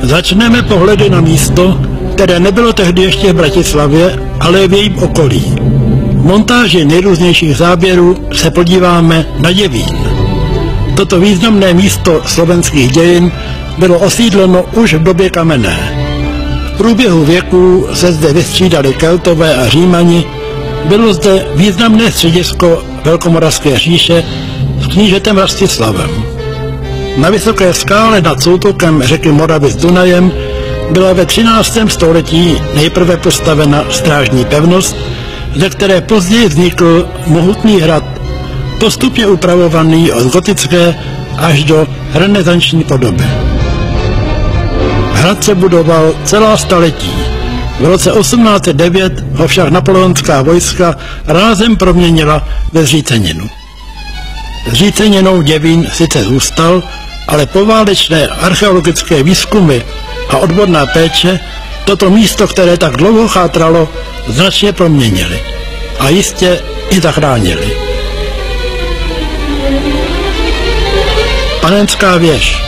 Začneme pohledy na místo, které nebylo tehdy ještě v Bratislavě, ale v jejím okolí. V montáži nejrůznějších záběrů se podíváme na Děvín. Toto významné místo slovenských dějin bylo osídleno už v době kamenné. V průběhu věků se zde vystřídali Keltové a Římani, bylo zde významné středisko Velkomoravské říše s knížetem Rastislavem. Na vysoké skále nad soutokem řeky Moravy s Dunajem byla ve 13. století nejprve postavena strážní pevnost, ze které později vznikl mohutný hrad, postupně upravovaný od gotické až do renesanční podoby. Hrad se budoval celá staletí. V roce 1809 ho však napoleonská vojska rázem proměnila ve zříceninu. Zříceninou Děvín sice zůstal, ale poválečné archeologické výzkumy a odborná péče toto místo, které tak dlouho chátralo, značně proměnili a jistě i zachránili. Panenská věž.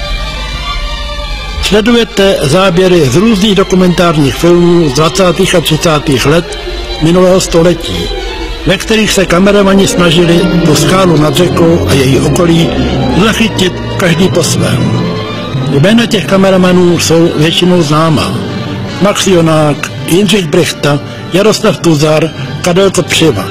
Sledujete záběry z různých dokumentárních filmů z 20. a 30. let minulého století, ve kterých se kameramani snažili tu skálu nad řekou a její okolí zachytit každý po svém. Jména těch kameramanů jsou většinou známá. Max Jonák, Jindřich Brychta, Jaroslav Tuzar, Karel Kopřiva.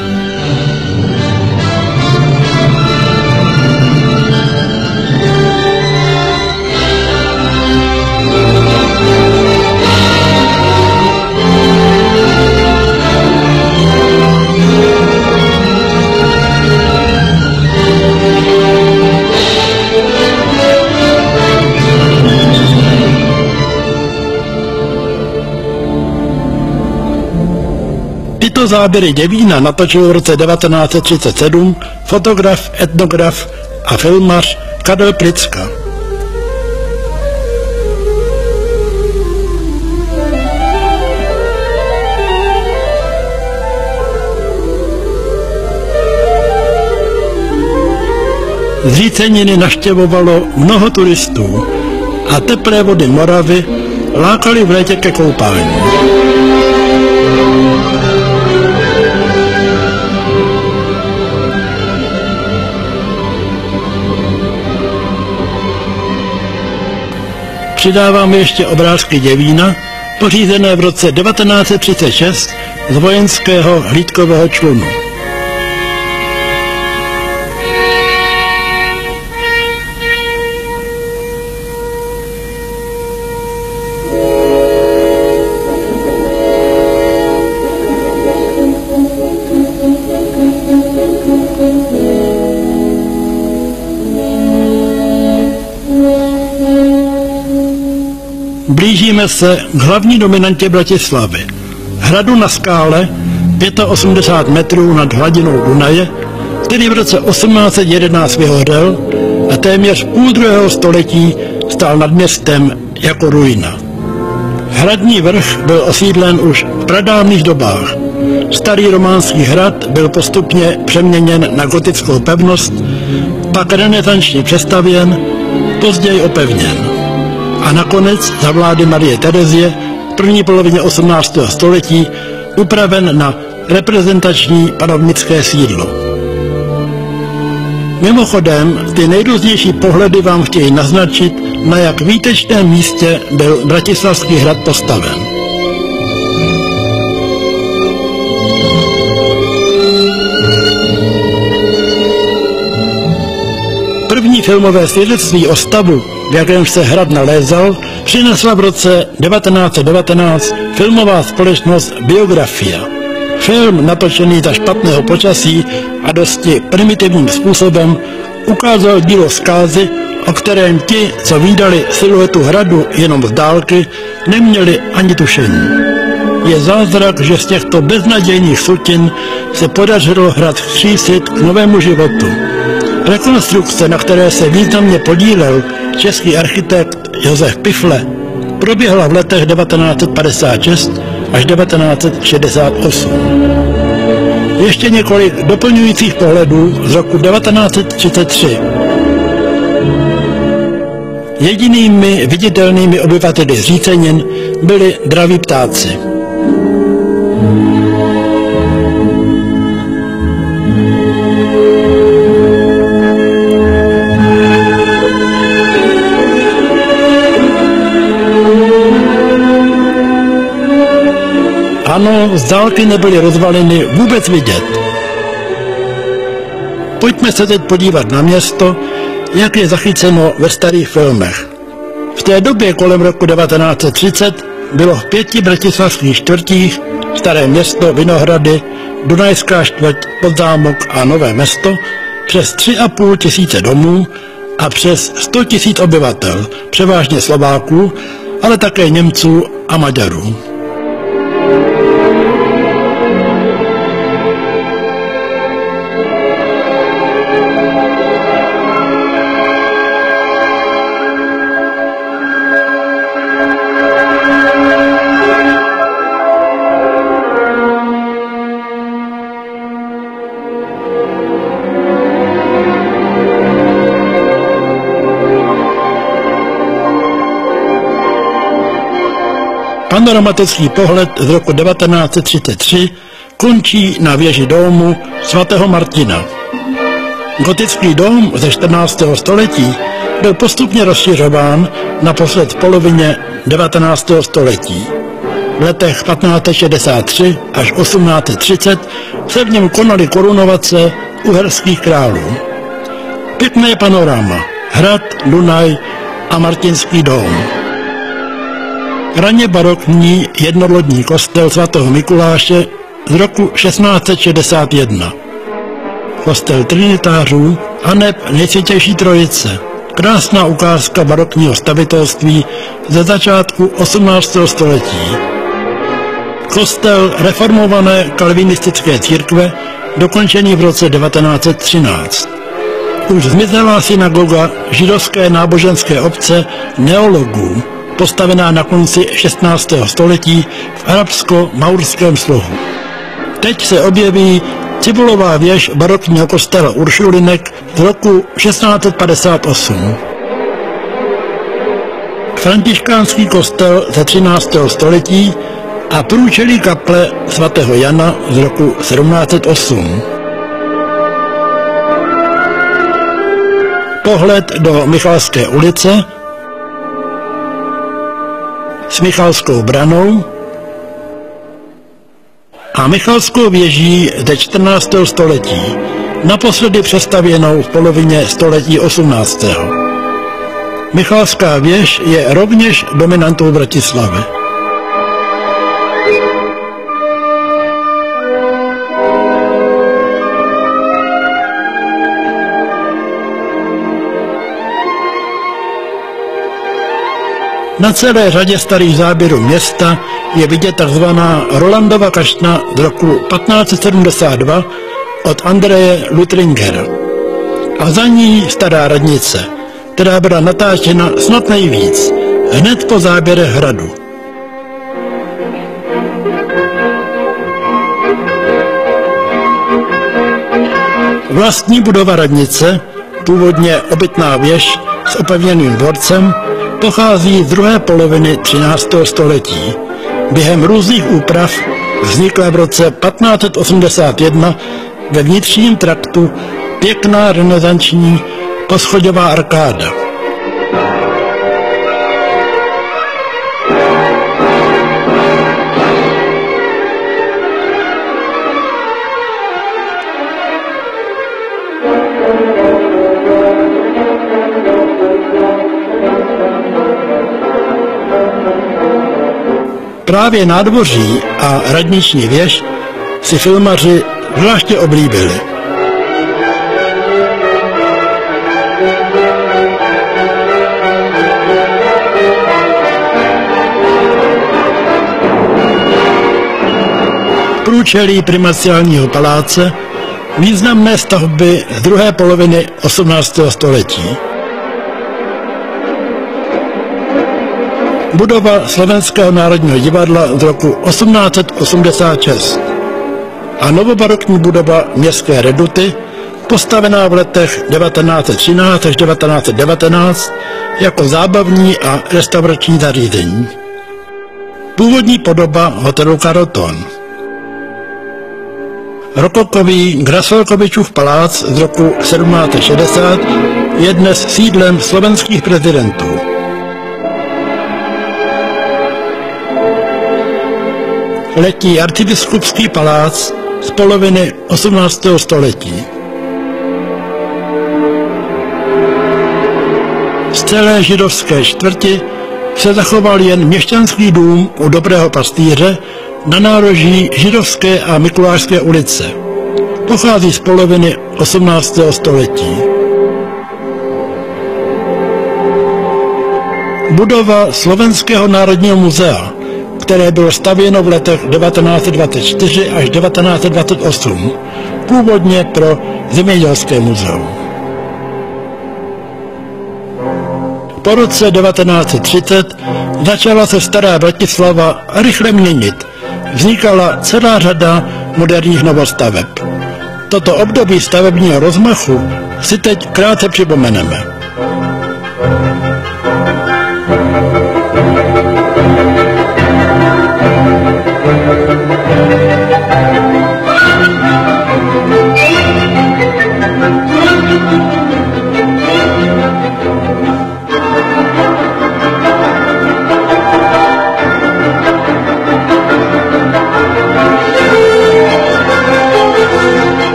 Tyto záběry Děvína natočil v roce 1937 fotograf, etnograf a filmař Karel Prycka. Zříceniny navštěvovalo mnoho turistů a teplé vody Moravy lákaly v létě ke koupání. Přidáváme ještě obrázky Děvína, pořízené v roce 1936 z vojenského hlídkového člunu. Blížíme se k hlavní dominantě Bratislavy, hradu na skále 85 metrů nad hladinou Dunaje, který v roce 1811 vyhořel a téměř půl druhého století stál nad městem jako ruina. Hradní vrch byl osídlen už v pradávných dobách. Starý románský hrad byl postupně přeměněn na gotickou pevnost, pak renesančně přestavěn, později opevněn. A nakonec za vlády Marie Terezie v první polovině 18. století upraven na reprezentační panovnické sídlo. Mimochodem, ty nejrůznější pohledy vám chtějí naznačit, na jak výtečném místě byl bratislavský hrad postaven. První filmové svědectví o stavu, v jakémž se hrad nalézal, přinesla v roce 1919 filmová společnost Biografia. Film, natočený za špatného počasí a dosti primitivním způsobem, ukázal dílo zkázy, o kterém ti, co vídali siluetu hradu jenom z dálky, neměli ani tušení. Je zázrak, že z těchto beznadějných sutin se podařilo hrad vzkřísit k novému životu. Rekonstrukce, na které se významně podílel český architekt Josef Pifle, proběhla v letech 1956 až 1968. Ještě několik doplňujících pohledů z roku 1933. Jedinými viditelnými obyvateli Zřícenin byli draví ptáci. Ano, z dálky nebyly rozvaliny vůbec vidět. Pojďme se teď podívat na město, jak je zachyceno ve starých filmech. V té době kolem roku 1930 bylo v 5 bratislavských čtvrtích Staré Město, Vinohrady, Dunajská čtvrť, Podzámok a Nové Mesto přes 3,5 tisíce domů a přes 100 000 obyvatel, převážně Slováků, ale také Němců a Maďarů. Panoramatický pohled z roku 1933 končí na věži domu svatého Martina. Gotický dóm ze 14. století byl postupně rozšiřován naposled v polovině 19. století. V letech 1563 až 1830 se v něm konaly korunovace uherských králů. Pěkné panorama, hrad, Dunaj a Martinský dóm. Raně barokní jednolodní kostel svatého Mikuláše z roku 1661. Kostel trinitářů aneb Nejsvětější Trojice. Krásná ukázka barokního stavitelství ze začátku 18. století. Kostel reformované kalvinistické církve, dokončený v roce 1913. Už zmizelá synagoga židovské náboženské obce neologů, postavená na konci 16. století v arabsko-maurském slohu. Teď se objeví cibulová věž barokního kostela Uršulinek z roku 1658. Františkánský kostel ze 13. století a průčelí kaple svatého Jana z roku 1708. Pohled do Michalské ulice s Michalskou branou a Michalskou věží ze 14. století, naposledy přestavěnou v polovině století 18. Michalská věž je rovněž dominantou Bratislavy. Na celé řadě starých záběrů města je vidět tzv. Rolandova kašna z roku 1572 od Andreje Lutringera. A za ní stará radnice, která byla natáčena snad nejvíc, hned po záběrech hradu. Vlastní budova radnice, původně obytná věž s opevněným dvorcem, pochází z druhé poloviny 13. století. Během různých úprav vznikla v roce 1581 ve vnitřním traktu pěkná renesanční poschodová arkáda. Právě nádvoří a radniční věž si filmaři zvláště oblíbili. Průčelí primaciálního paláce, významné stavby z druhé poloviny 18. století. Budova Slovenského národního divadla z roku 1886 a novobarokní budova Městské reduty postavená v letech 1913 až 1919 jako zábavní a restaurační zařízení. Původní podoba hotelu Carlton. Rokokový Grassalkovičův palác z roku 1760 je dnes sídlem slovenských prezidentů. Letní arcibiskupský palác z poloviny 18. století. Z celé židovské čtvrti se zachoval jen měšťanský dům u Dobrého pastýře na nároží Židovské a Mikulášské ulice. Pochází z poloviny 18. století. Budova Slovenského národního muzea, které bylo stavěno v letech 1924 až 1928, původně pro zemědělské muzeum. Po roce 1930 začala se stará Bratislava rychle měnit. Vznikala celá řada moderních novostaveb. Toto období stavebního rozmachu si teď krátce připomeneme.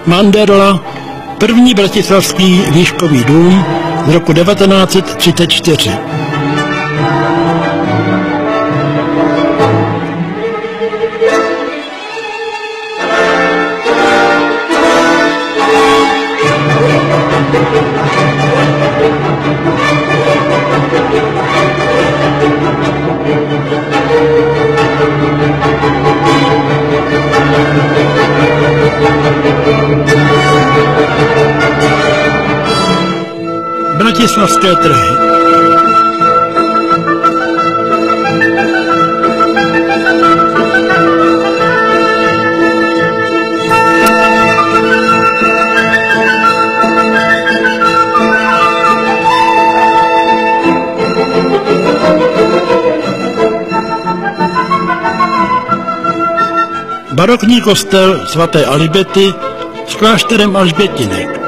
Manderla, první bratislavský výškový dům z roku 1934. Bratislavské trhy. Barokní kostel svaté Alžběty s klášterem Alžbětinek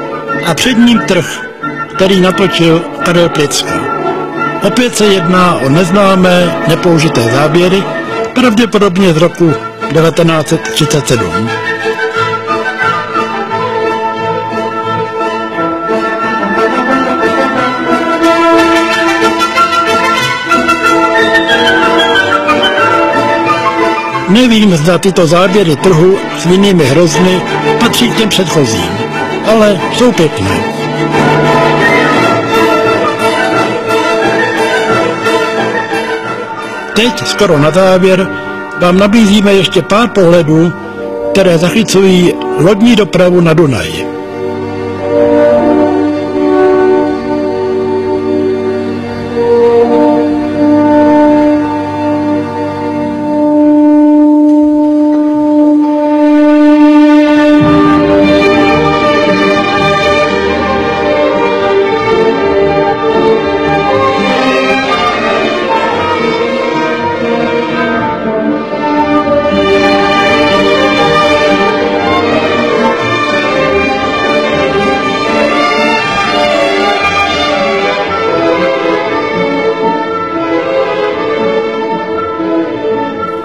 a před ním trh, který natočil Karel Plicka. Opět se jedná o neznámé, nepoužité záběry, pravděpodobně z roku 1937. Nevím, zda tyto záběry trhu s jinými hrozny patří k těm předchozím, ale jsou pěkné. Teď, skoro na závěr, vám nabízíme ještě pár pohledů, které zachycují lodní dopravu na Dunaji.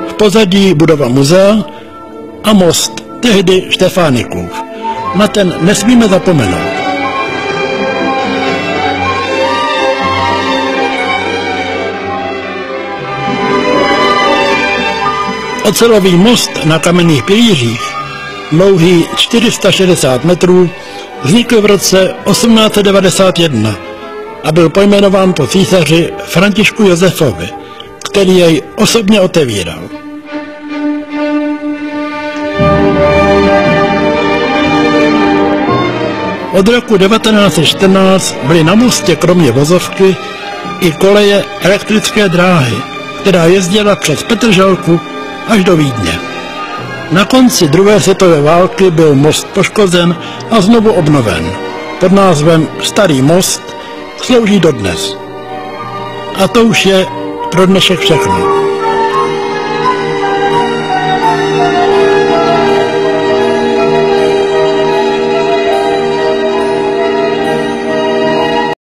V pozadí budova muzea a most, tehdy Štefánikův. Na ten nesmíme zapomenout. Ocelový most na kamenných pilířích, dlouhý 460 metrů, vznikl v roce 1891 a byl pojmenován po císaři Františku Josefovi, který jej osobně otevíral. Od roku 1914 byly na mostě kromě vozovky i koleje elektrické dráhy, která jezdila přes Petržalku až do Vídně. Na konci druhé světové války byl most poškozen a znovu obnoven. Pod názvem Starý most slouží dodnes. A to už je pro dnešek všechno.